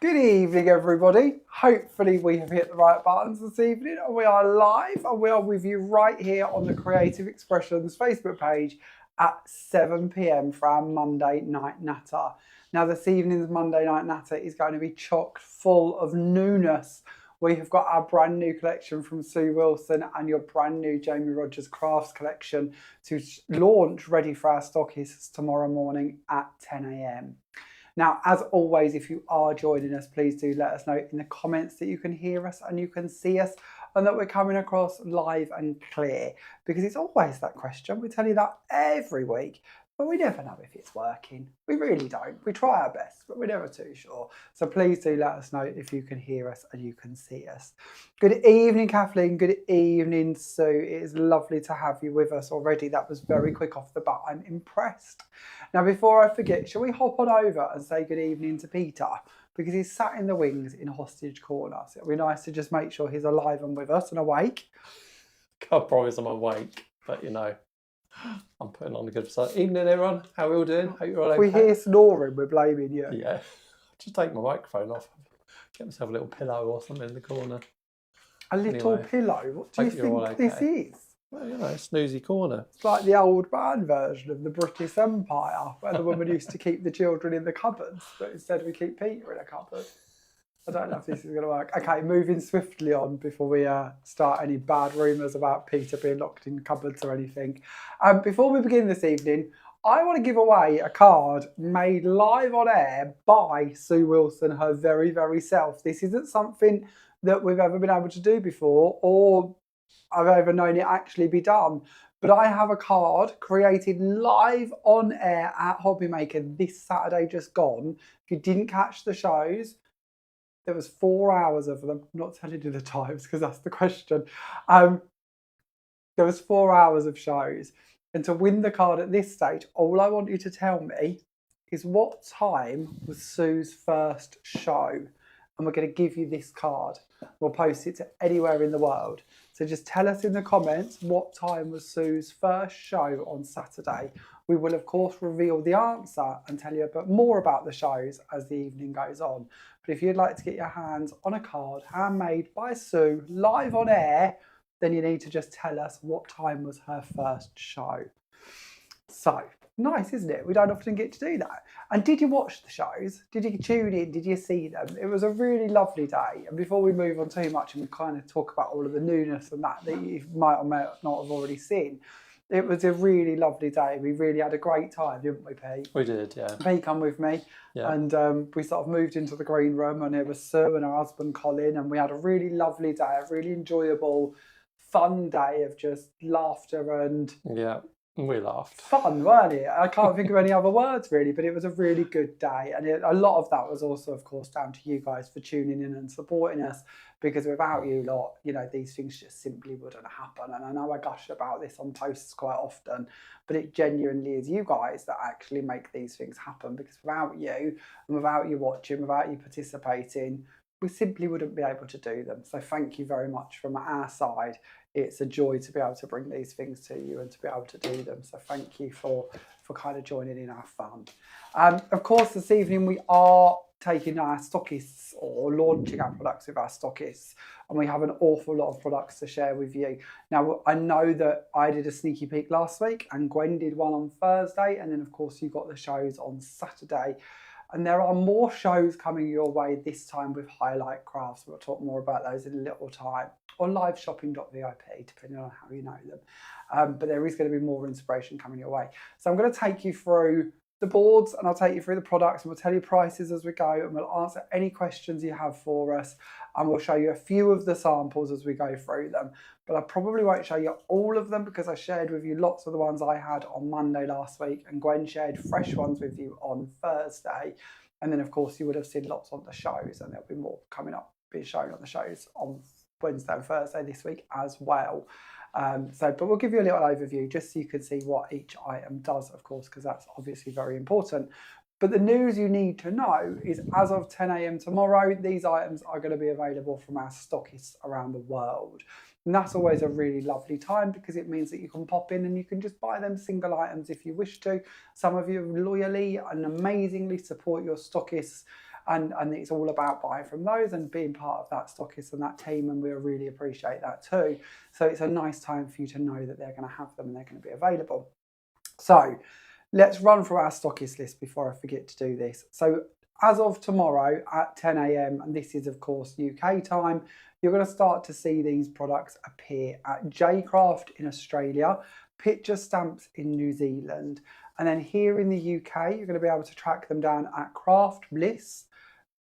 Good evening, everybody. Hopefully we have hit the right buttons this evening and we are live and we are with you right here on the Creative Expressions Facebook page at 7 p.m. for our Monday Night Natter. Now this evening's Monday Night Natter is going to be chock full of newness. We have got our brand new collection from Sue Wilson and your brand new Jamie Rogers Crafts collection to launch ready for our stockists tomorrow morning at 10 a.m. Now, as always, if you are joining us, please do let us know in the comments that you can hear us and you can see us and that we're coming across live and clear, because it's always that question. We tell you that every week, but we never know if it's working. We really don't. We try our best, but we're never too sure. So please do let us know if you can hear us and you can see us. Good evening, Kathleen. Good evening, Sue. It is lovely to have you with us already. That was very quick off the bat. I'm impressed. Now, before I forget, shall we hop on over and say good evening to Peter? Because he's sat in the wings in a hostage corner. So it'll be nice to just make sure he's alive and with us and awake. Can't promise I'm awake, but you know, I'm putting on a good side. Evening, everyone. How are we all doing? Hope you're all okay. If we hear snoring, we're blaming you. Yeah. Just take my microphone off. Get myself a little pillow or something in the corner. A little pillow? What do you think this is? Well, you know, snoozy corner. It's like the old man version of the British Empire, where the woman used to keep the children in the cupboards, but instead we keep Peter in a cupboard. I don't know if this is going to work. Okay, moving swiftly on before we start any bad rumours about Peter being locked in cupboards or anything. Before we begin this evening, I want to give away a card made live on air by Sue Wilson, her very, very self. This isn't something that we've ever been able to do before, or I've ever known it actually be done. But I have a card created live on air at Hobbymaker this Saturday just gone. If you didn't catch the shows, there was 4 hours of them. I'm not telling you the times because that's the question. There was 4 hours of shows. And to win the card at this stage, all I want you to tell me is what time was Sue's first show. And we're going to give you this card. We'll post it to anywhere in the world. So just tell us in the comments what time was Sue's first show on Saturday. We will, of course, reveal the answer and tell you a bit more about the shows as the evening goes on. But if you'd like to get your hands on a card handmade by Sue live on air, then you need to just tell us what time was her first show. So, nice, isn't it? We don't often get to do that. And did you watch the shows? Did you tune in? Did you see them? It was a really lovely day. And before we move on too much and we kind of talk about all of the newness and that you might or may not have already seen, it was a really lovely day. We really had a great time, didn't we, Pete? We did, yeah. Pete come with me. Yeah. And we sort of moved into the green room and it was Sue and her husband Colin, and we had a really lovely day, a really enjoyable, fun day of just laughter and... Yeah. We laughed. Fun, weren't it? I can't think of any other words really, but it was a really good day. And a lot of that was also, of course, down to you guys for tuning in and supporting us, because without you lot, you know, these things just simply wouldn't happen. And I know I gush about this on posts quite often, but it genuinely is you guys that actually make these things happen, because without you and without you watching, without you participating, we simply wouldn't be able to do them. So thank you very much from our side. It's a joy to be able to bring these things to you and to be able to do them. So thank you for kind of joining in our fun. Of course, this evening we are taking our stockists, or launching our products with our stockists, and we have an awful lot of products to share with you. Now, I know that I did a sneaky peek last week and Gwen did one on Thursday, and then of course you got the shows on Saturday. And there are more shows coming your way this time with Highlight Crafts. We'll talk more about those in a little time. Or liveshopping.vip, depending on how you know them. But there is going to be more inspiration coming your way. So I'm going to take you through the boards and I'll take you through the products and we'll tell you prices as we go, and we'll answer any questions you have for us, and we'll show you a few of the samples as we go through them. But I probably won't show you all of them because I shared with you lots of the ones I had on Monday last week, and Gwen shared fresh ones with you on Thursday. And then of course you would have seen lots on the shows, and there'll be more coming up being shown on the shows on Wednesday and Thursday this week as well. But we'll give you a little overview just so you can see what each item does, of course, because that's obviously very important. But the news you need to know is as of 10 a.m. tomorrow, these items are going to be available from our stockists around the world. And that's always a really lovely time because it means that you can pop in and you can just buy them single items if you wish to. Some of you loyally and amazingly support your stockists and it's all about buying from those and being part of that stockist and that team, and we really appreciate that too. So it's a nice time for you to know that they're going to have them and they're going to be available. So let's run through our stockist list before I forget to do this. So as of tomorrow at 10 a.m, and this is of course UK time, you're going to start to see these products appear at J-Craft in Australia, Picture Stamps in New Zealand, and then here in the UK, you're going to be able to track them down at Craft Bliss,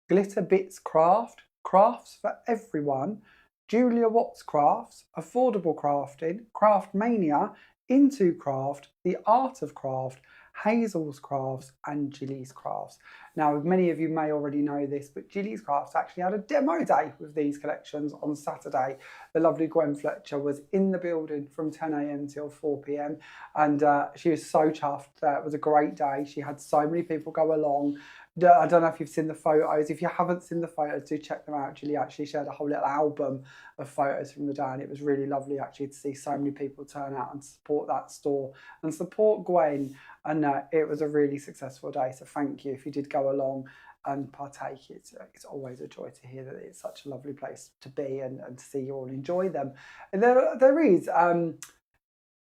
Glitter Bits Craft, Crafts for Everyone, Julia Watts Crafts, Affordable Crafting, Craft Mania, Into Craft, The Art of Craft, Hazel's Crafts and Gilly's Crafts. Now, many of you may already know this, but Gilly's Crafts actually had a demo day with these collections on Saturday. The lovely Gwen Fletcher was in the building from 10 a.m. till 4 p.m. and she was so chuffed. It was a great day. She had so many people go along. I don't know if you've seen the photos. If you haven't seen the photos, do check them out. Julie actually shared a whole little album of photos from the day, and it was really lovely actually to see so many people turn out and support that store and support Gwen. And it was a really successful day. So thank you if you did go along and partake. It's always a joy to hear that it's such a lovely place to be and to see you all enjoy them. And there is, and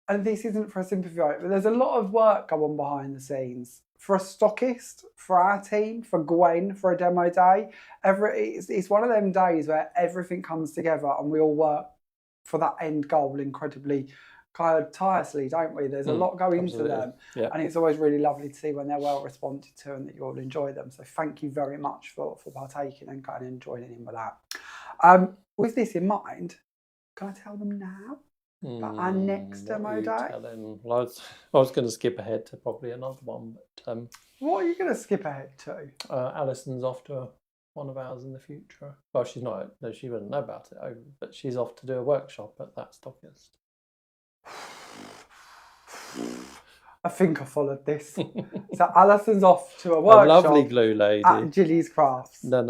this isn't for a sympathy vote, but there's a lot of work going on behind the scenes. For a stockist, for our team, for Gwen, for a demo day, it's one of them days where everything comes together and we all work for that end goal incredibly kind of tirelessly, don't we? There's a lot going into them, and it's always really lovely to see when they're well responded to and that you all enjoy them. So thank you very much for partaking and kind of joining in with that. With this in mind, can I tell them now? But our next demo day? Well, I was going to skip ahead to probably another one, but what are you going to skip ahead to? Alison's off to one of ours in the future. Well, she's not. No, she wouldn't know about it, but she's off to do a workshop at that stockist. I think I followed this. So Alison's off to a workshop. A lovely glue lady at Gilly's Crafts. No.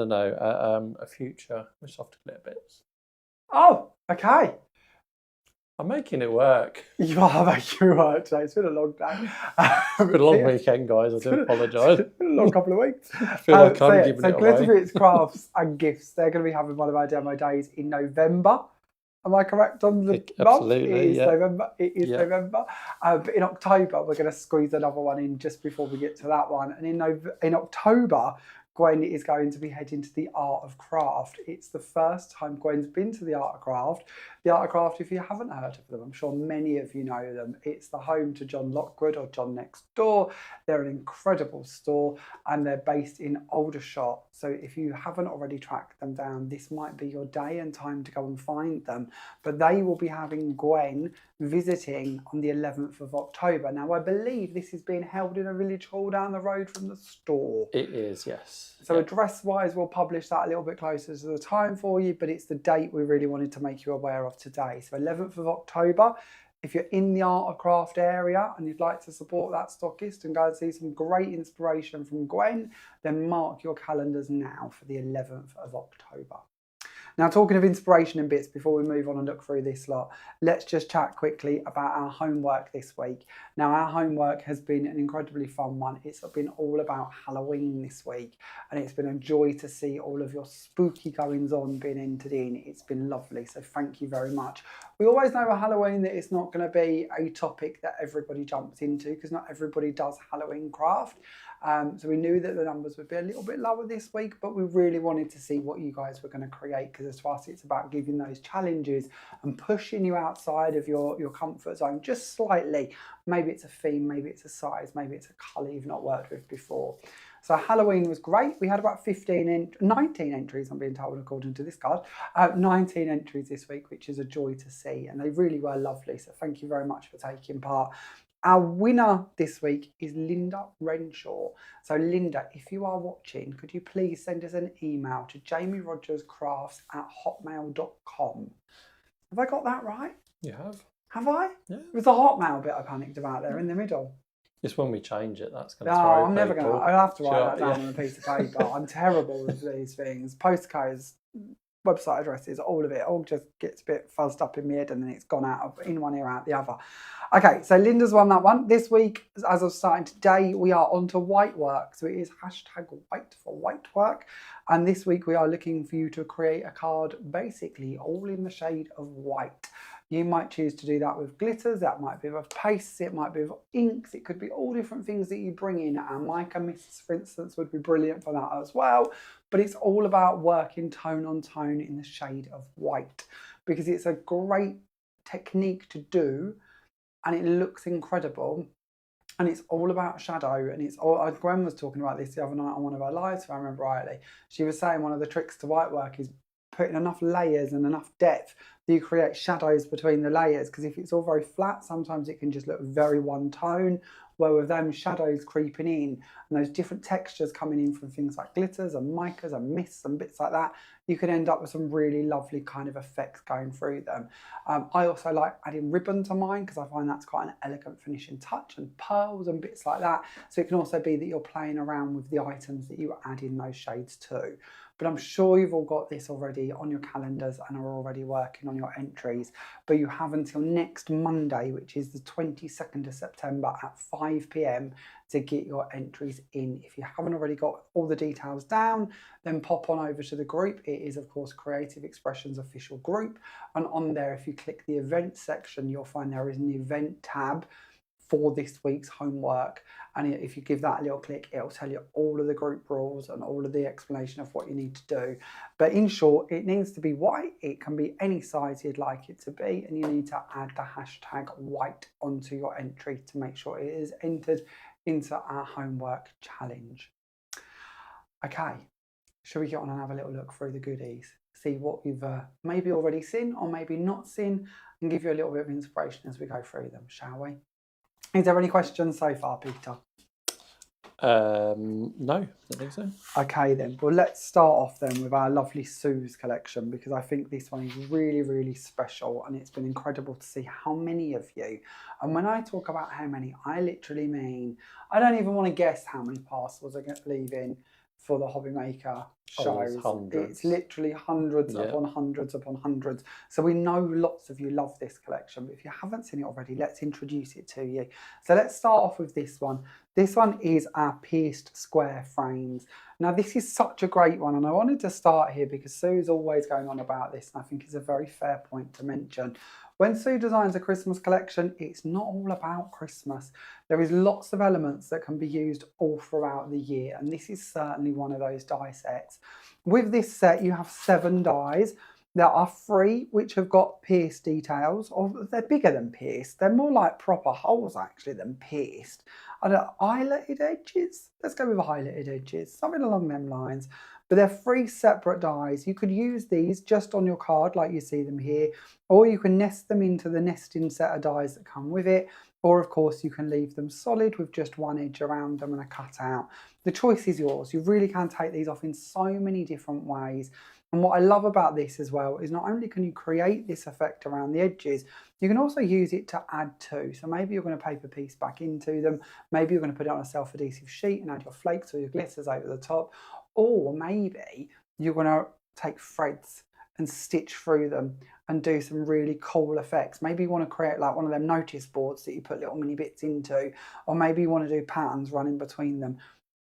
A future. We're off to Glitter Bits. Oh, okay. I'm making it work. You are making it work today. It's been a long day. It's been a long weekend, guys. I do apologise. It's been a long couple of weeks. I feel like I'm giving it away. Glitter Bits Crafts and Gifts. They're going to be having one of our demo days in November. Am I correct on the month? Absolutely, It is November. It is November. But in October, we're going to squeeze another one in just before we get to that one. And in October, Gwen is going to be heading to the Art of Craft. It's the first time Gwen's been to the Art of Craft. The Art of Craft, if you haven't heard of them, I'm sure many of you know them. It's the home to John Lockwood or John Next Door. They're an incredible store and they're based in Aldershot. So if you haven't already tracked them down, this might be your day and time to go and find them. But they will be having Gwen visiting on the 11th of October. Now, I believe this is being held in a village hall down the road from the store. It is, yes. So address-wise, we'll publish that a little bit closer to the time for you, but it's the date we really wanted to make you aware of today. So 11th of October, if you're in the Art of Craft area and you'd like to support that stockist and go and see some great inspiration from Gwen, then mark your calendars now for the 11th of October. Now, talking of inspiration and bits, before we move on and look through this lot, let's just chat quickly about our homework this week. Now, our homework has been an incredibly fun one. It's been all about Halloween this week, and it's been a joy to see all of your spooky goings on being entered in. It's been lovely, so thank you very much. We always know with Halloween that it's not going to be a topic that everybody jumps into because not everybody does Halloween craft. So we knew that the numbers would be a little bit lower this week, but we really wanted to see what you guys were going to create, because to us it's about giving those challenges and pushing you outside of your comfort zone just slightly. Maybe it's a theme, maybe it's a size, maybe it's a colour you've not worked with before. So Halloween was great. We had about 19 entries, I'm being told, according to this card. 19 entries this week, which is a joy to see, and they really were lovely. So thank you very much for taking part. Our winner this week is Linda Renshaw. So Linda, if you are watching, could you please send us an email to jamierogerscrafts@hotmail.com. Have I got that right? You have. Have I? Yeah. It was the Hotmail bit I panicked about there in the middle. It's when we change it, that's going to No, throw I'm never going to. I'll have to write that down yeah. on a piece of paper. I'm terrible with these things. Postcodes, website addresses, all of it, all just gets a bit fuzzed up in my head and then it's gone out of in one ear out the other. Okay, so Linda's won that one. This week, as of starting today, we are on to white work. So it is hashtag white for white work. And this week we are looking for you to create a card basically all in the shade of white. You might choose to do that with glitters, that might be with pastes, it might be with inks, it could be all different things that you bring in. And mica mists, for instance, would be brilliant for that as well. But it's all about working tone on tone in the shade of white because it's a great technique to do and it looks incredible. And it's all about shadow, and it's all. Gwen was talking about this the other night on one of our lives, if I remember rightly. She was saying one of the tricks to white work is putting enough layers and enough depth that you create shadows between the layers, because if it's all very flat, sometimes it can just look very one tone, where with them shadows creeping in and those different textures coming in from things like glitters and micas and mists and bits like that, you can end up with some really lovely kind of effects going through them. I also like adding ribbon to mine because I find that's quite an elegant finishing touch, and pearls and bits like that. So it can also be that you're playing around with the items that you add in those shades too. But I'm sure you've all got this already on your calendars and are already working on your entries. But you have until next Monday, which is the 22nd of September at 5 p.m. to get your entries in. If you haven't already got all the details down, then pop on over to the group. It is, of course, Creative Expressions Official Group. And on there, if you click the event section, you'll find there is an event tab for this week's homework, and if you give that a little click, it'll tell you all of the group rules and all of the explanation of what you need to do. But in short, it needs to be white. It can be any size you'd like it to be, and you need to add the hashtag white onto your entry to make sure it is entered into our homework challenge. Okay, shall we get on and have a little look through the goodies, see what you've maybe already seen or maybe not seen, and give you a little bit of inspiration as we go through them, shall we? Is there any questions so far, Peter? No, I don't think so. Okay then, well let's start off then with our lovely Sue's collection, because I think this one is really, really special, and it's been incredible to see how many of you, and when I talk about how many, I literally mean, I don't even want to guess how many parcels are leaving for the Hobby Maker shows. It's literally hundreds upon hundreds upon hundreds. So we know lots of you love this collection, but if you haven't seen it already, let's introduce it to you. So let's start off with this one. This one is our pierced square frames. Now this is such a great one, and I wanted to start here because Sue's always going on about this, and I think it's a very fair point to mention. When Sue designs a Christmas collection, it's not all about Christmas. There is lots of elements that can be used all throughout the year, and this is certainly one of those die sets. With this set, you have 7 dies. There are 3 which have got pierced details, or they're bigger than pierced. They're more like proper holes actually than pierced. Highlighted edges? Let's go with highlighted edges, something along them lines. But they're 3 separate dies. You could use these just on your card like you see them here, or you can nest them into the nesting set of dies that come with it, or of course you can leave them solid with just one edge around them and a cutout. The choice is yours. You really can take these off in so many different ways. And what I love about this as well is not only can you create this effect around the edges, you can also use it to add to. So maybe you're going to paper piece back into them, maybe you're going to put it on a self-adhesive sheet and add your flakes or your glitters over the top, or maybe you're going to take threads and stitch through them and do some really cool effects. Maybe you want to create like one of them notice boards that you put little mini bits into, or maybe you want to do patterns running between them.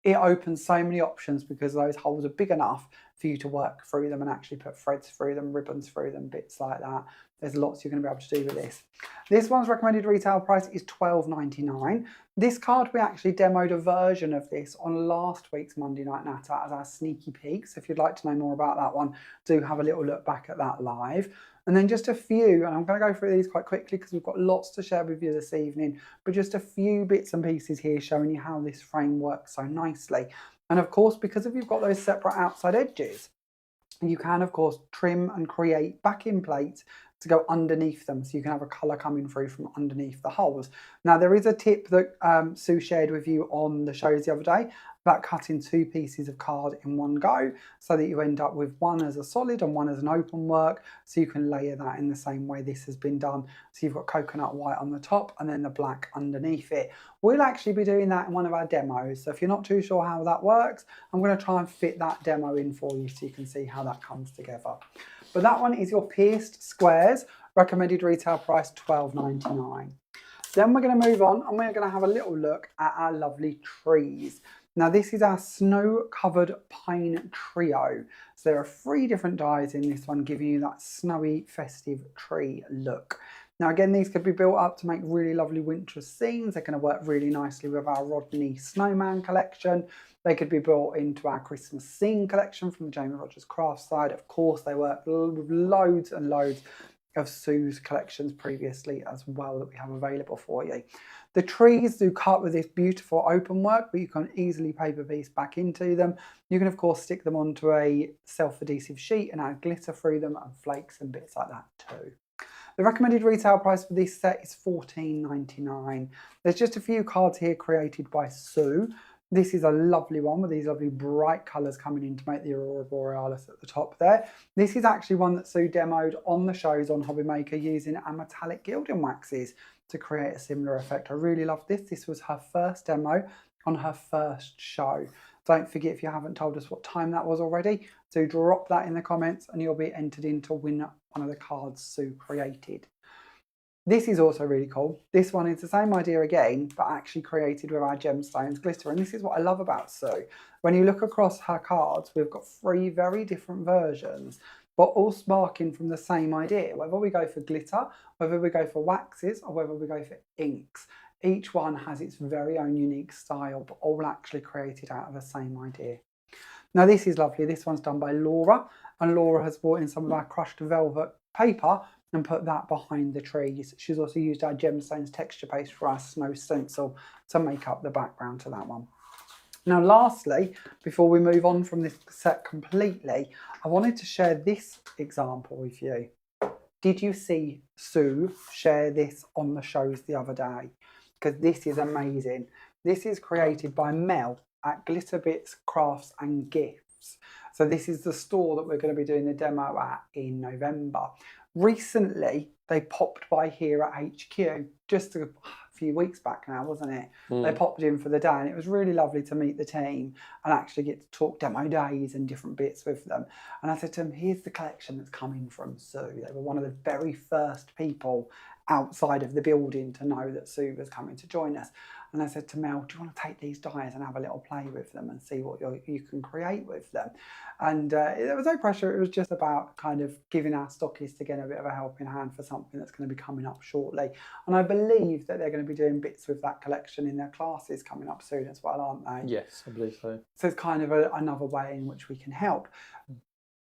It opens so many options because those holes are big enough for you to work through them and actually put threads through them, ribbons through them, bits like that. There's lots you're going to be able to do with this. This one's recommended retail price is $12.99. This card, we actually demoed a version of this on last week's Monday Night Natter as our sneaky peek. So if you'd like to know more about that one, do have a little look back at that live. And then just a few, and I'm going to go through these quite quickly because we've got lots to share with you this evening, but just a few bits and pieces here showing you how this frame works so nicely. And of course, because if you've got those separate outside edges, you can of course trim and create backing plates to go underneath them, so you can have a colour coming through from underneath the holes. Now there is a tip that Sue shared with you on the shows the other day, without cutting 2 pieces of card in one go, so that you end up with one as a solid and one as an open work, so you can layer that in the same way this has been done. So you've got coconut white on the top and then the black underneath it. We'll actually be doing that in one of our demos, so if you're not too sure how that works, I'm going to try and fit that demo in for you so you can see how that comes together. But that one is your pierced squares, recommended retail price £12.99. Then we're going to move on and we're going to have a little look at our lovely trees. Now this is our snow-covered pine trio. So there are 3 different dyes in this one, giving you that snowy, festive tree look. Now again, these could be built up to make really lovely winter scenes. They're going to work really nicely with our Rodney Snowman collection. They could be built into our Christmas scene collection from the Jamie Rogers Crafts side. Of course, they work with loads and loads of Sue's collections previously as well that we have available for you. The trees do cut with this beautiful open work, but you can easily paper piece back into them. You can of course stick them onto a self-adhesive sheet and add glitter through them and flakes and bits like that too. The recommended retail price for this set is £14.99. There's just a few cards here created by Sue. This is a lovely one with these lovely bright colours coming in to make the Aurora Borealis at the top there. This is actually one that Sue demoed on the shows on Hobby Maker using our metallic gilding waxes to create a similar effect. I really love this. This was her first demo on her first show. Don't forget, if you haven't told us what time that was already, so drop that in the comments and you'll be entered in to win one of the cards Sue created. This is also really cool. This one is the same idea again, but actually created with our gemstones glitter. And this is what I love about Sue. When you look across her cards, we've got 3 very different versions, but all sparking from the same idea. Whether we go for glitter, whether we go for waxes, or whether we go for inks, each one has its very own unique style, but all actually created out of the same idea. Now this is lovely. This one's done by Laura, and Laura has brought in some of our crushed velvet paper and put that behind the trees. She's also used our gemstones texture paste for our snow stencil to make up the background to that one. Now lastly, before we move on from this set completely, I wanted to share this example with you. Did you see Sue share this on the shows the other day? Because this is amazing. This is created by Mel at Glitter Bits Crafts and Gifts. So this is the store that we're going to be doing the demo at in November. Recently, they popped by here at HQ just a few weeks back now, wasn't it? They popped in for the day and it was really lovely to meet the team and actually get to talk demo days and different bits with them. And I said to them, here's the collection that's coming from Sue. They were one of the very first people outside of the building to know that Sue was coming to join us. And I said to Mel, do you want to take these dies and have a little play with them and see what you can create with them? And there was no pressure. It was just about kind of giving our stockists again a bit of a helping hand for something that's going to be coming up shortly. And I believe that they're going to be doing bits with that collection in their classes coming up soon as well, aren't they? Yes, I believe so. So it's kind of another way in which we can help.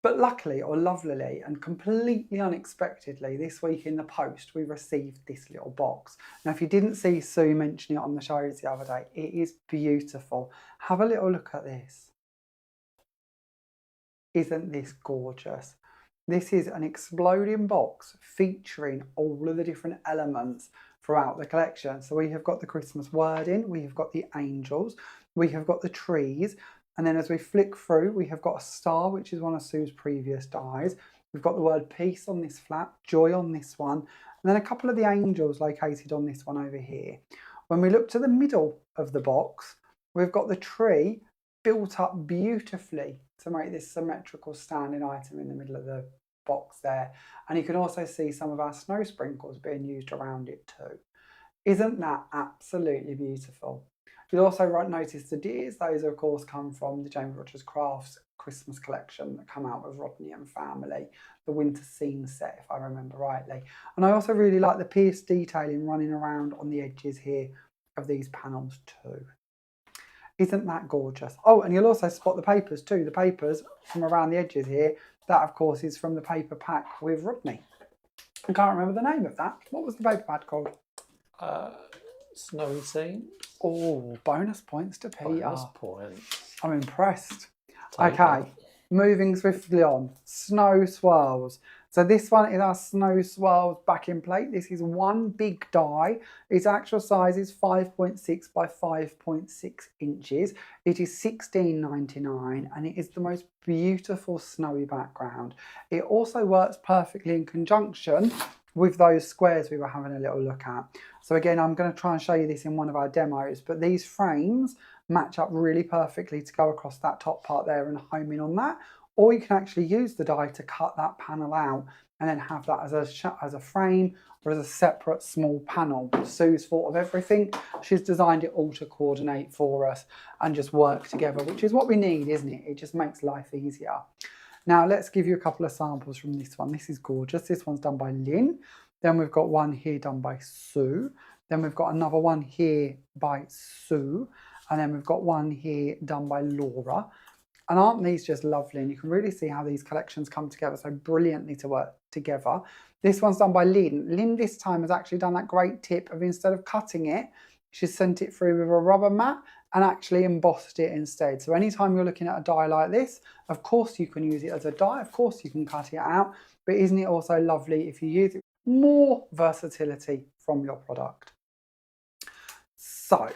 But luckily or lovelily and completely unexpectedly, this week in the post, we received this little box. Now, if you didn't see Sue mention it on the shows the other day, it is beautiful. Have a little look at this. Isn't this gorgeous? This is an exploding box featuring all of the different elements throughout the collection. So we have got the Christmas wording, we have got the angels, we have got the trees, and then as we flick through, we have got a star, which is one of Sue's previous dies. We've got the word peace on this flap, joy on this one, and then a couple of the angels located on this one over here. When we look to the middle of the box, we've got the tree built up beautifully to make this symmetrical standing item in the middle of the box there. And you can also see some of our snow sprinkles being used around it too. Isn't that absolutely beautiful? You'll also notice the deers. Those, of course, come from the Jamie Rogers Crafts Christmas collection that come out with Rodney and family, the winter scene set, if I remember rightly. And I also really like the pierced detailing running around on the edges here of these panels too. Isn't that gorgeous? Oh, and you'll also spot the papers too. The papers from around the edges here, that, of course, is from the paper pack with Rodney. I can't remember the name of that. What was the paper pack called? Snowy Scene. Oh, bonus points to Peter. Bonus points. I'm impressed. Take Okay, that. moving swiftly on. Snow swirls. So this one is our Snow Swirls backing plate. This is one big die. Its actual size is 5.6 by 5.6 inches. It is $16.99 and it is the most beautiful snowy background. It also works perfectly in conjunction with those squares we were having a little look at. So again, I'm going to try and show you this in one of our demos, but these frames match up really perfectly to go across that top part there and home in on that. Or you can actually use the die to cut that panel out and then have that as a frame or as a separate small panel. Sue's thought of everything. She's designed it all to coordinate for us and just work together, which is what we need, isn't it? It just makes life easier. Now let's give you a couple of samples from this one. This is gorgeous. This one's done by Lynn. Then we've got one here done by Sue. Then we've got another one here by Sue. And then we've got one here done by Laura. And aren't these just lovely? And you can really see how these collections come together so brilliantly to work together. This one's done by Lynn. Lynn this time has actually done that great tip of, instead of cutting it, she's sent it through with a rubber mat and actually embossed it instead. So anytime you're looking at a die like this, of course you can use it as a die, of course you can cut it out, but isn't it also lovely if you use it? More versatility from your product. So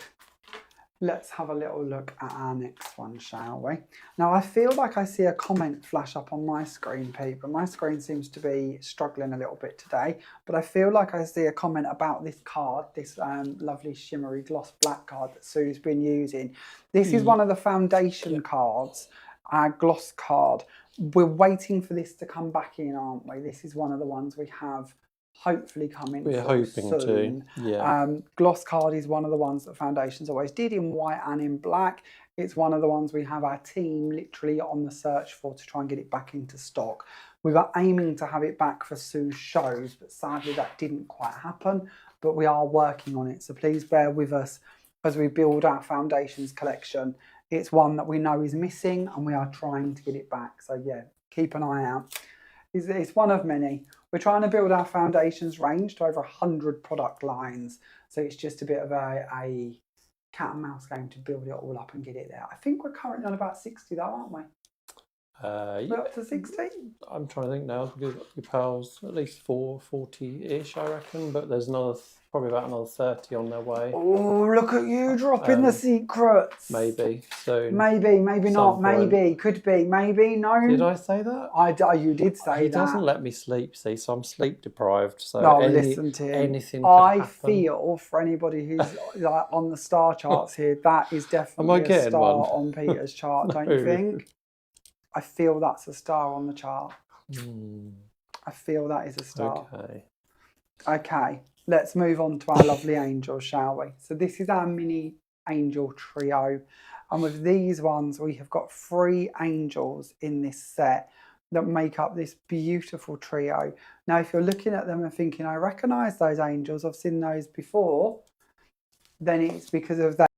let's have a little look at our next one, shall we? Now, I feel like I see a comment flash up on my screen, Pete, but my screen seems to be struggling a little bit today. But I feel like I see a comment about this card, this lovely shimmery gloss black card that Sue's been using. This is one of the foundation cards, our gloss card. We're waiting for this to come back in, aren't we? This is one of the ones we have hopefully coming We're hoping soon. to, yeah. Gloss card is one of the ones that Foundations always did in white and in black. It's one of the ones we have our team literally on the search for to try and get it back into stock. We were aiming to have it back for Sue's shows, but sadly that didn't quite happen, but we are working on it. So please bear with us as we build our Foundations collection. It's one that we know is missing and we are trying to get it back. So yeah, keep an eye out. It's one of many. We're trying to build our Foundations range to over 100 product lines. So it's just a bit of a cat and mouse game to build it all up and get it there. I think we're currently on about 60 though, aren't we? We're up to 60? I'm trying to think now, because your pals, at least 40-ish, I reckon, but there's probably about another 30 on their way. Oh, look at you dropping the secrets. Maybe soon. Maybe not. Maybe, could be, maybe, no. Did I say that? You did say that. He doesn't let me sleep, see, so I'm sleep deprived. So no, listen to him. Anything could happen. Feel, for anybody who's like on the star charts here, that is definitely a star on Peter's chart, don't you think? I feel that's a star on the chart. I feel that is a star. Okay, let's move on to our lovely angels, shall we? So this is our mini angel trio. And with these ones, we have got 3 angels in this set that make up this beautiful trio. Now, if you're looking at them and thinking, I recognise those angels, I've seen those before, then it's because of that.